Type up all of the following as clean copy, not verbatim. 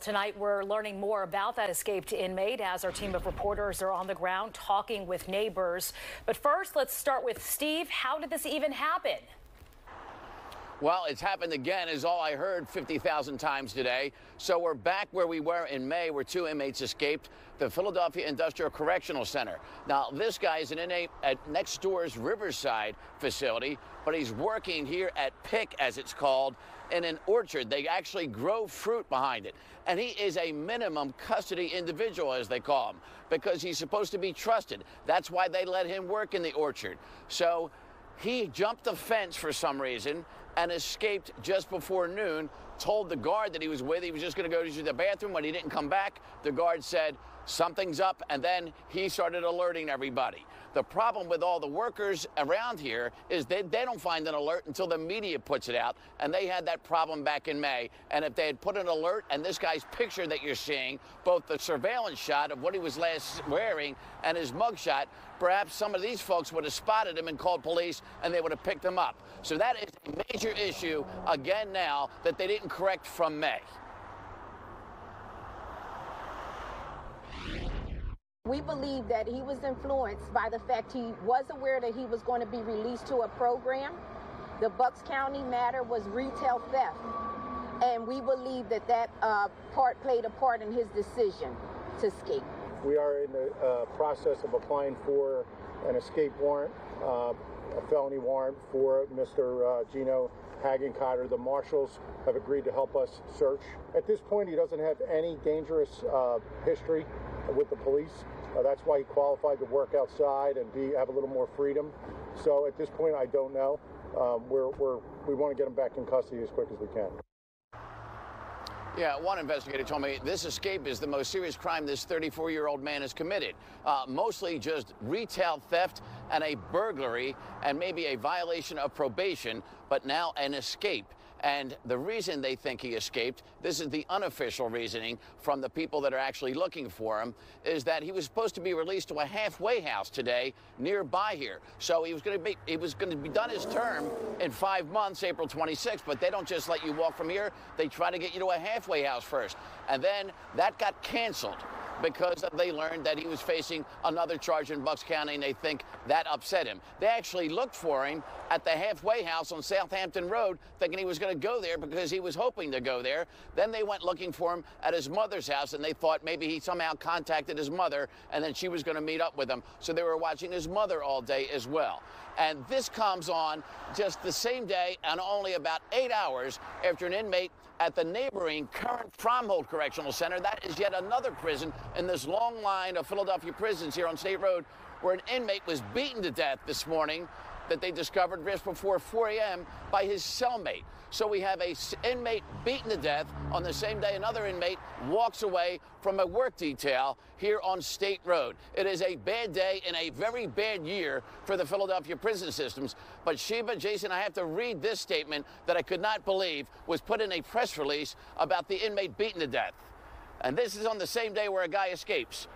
Tonight, we're learning more about that escaped inmate as our team of reporters are on the ground talking with neighbors. But first, let's start with Steve. How did this even happen? Well, it's happened again, is all I heard 50,000 times today. So we're back where we were in May, where two inmates escaped the Philadelphia Industrial Correctional Center. Now, this guy is an inmate at next door's Riverside facility, but he's working here at Pick, as it's called, in an orchard. They actually grow fruit behind it. And he is a minimum custody individual, as they call him, because he's supposed to be trusted. That's why they let him work in the orchard. So he jumped the fence for some reason and escaped just before noon, told the guard that he was with. He was just going to go to the bathroom. When he didn't come back, the guard said, something's up, and then he started alerting everybody. The problem with all the workers around here is they don't find an alert until the media puts it out, and they had that problem back in May. And if they had put an alert, and this guy's picture that you're seeing, both the surveillance shot of what he was last wearing and his mugshot, perhaps some of these folks would have spotted him and called police, and they would have picked him up. So that is a major issue, again now, that they didn't correct from May. We believe that he was influenced by the fact he was aware that he was going to be released to a program. The Bucks County matter was retail theft, and we believe that part played a part in his decision to escape. We are in the process of applying for an escape warrant, a felony warrant for Mr. Gino Hagenkotter. The marshals have agreed to help us search. At this point, he doesn't have any dangerous history with the police. That's why he qualified to work outside and have a little more freedom. So at this point, I don't know. We want to get him back in custody as quick as we can. Yeah, one investigator told me this escape is the most serious crime this 34-year-old man has committed. Mostly just retail theft and a burglary and maybe a violation of probation, but now an escape. And the reason they think he escaped, this is the unofficial reasoning from the people that are actually looking for him, is that he was supposed to be released to a halfway house today nearby here. So he was going to be done his term in 5 months, April 26th, but they don't just let you walk from here. They try to get you to a halfway house first. And then that got canceled because they learned that he was facing another charge in Bucks County, and they think that upset him. They actually looked for him at the halfway house on Southampton Road, thinking he was going to go there because he was hoping to go there. Then they went looking for him at his mother's house, and they thought maybe he somehow contacted his mother, and then she was going to meet up with him. So they were watching his mother all day as well. And this comes on just the same day and only about 8 hours after an inmate at the neighboring current Fromhold Correctional Center. That is yet another prison in this long line of Philadelphia prisons here on State Road, where an inmate was beaten to death this morning that they discovered just before 4 a.m. by his cellmate. So we have an inmate beaten to death. On the same day, another inmate walks away from a work detail here on State Road. It is a bad day and a very bad year for the Philadelphia prison systems. But Sheba, Jason, I have to read this statement that I could not believe was put in a press release about the inmate beaten to death. And this is on the same day where a guy escapes.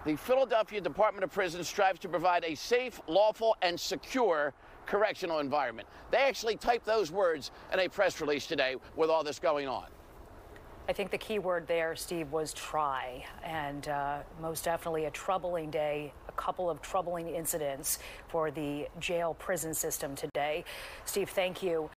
The Philadelphia Department of Prisons strives to provide a safe, lawful, and secure correctional environment. They actually typed those words in a press release today with all this going on. I think the key word there, Steve, was try. And most definitely a troubling day, a couple of troubling incidents for the jail prison system today. Steve, thank you.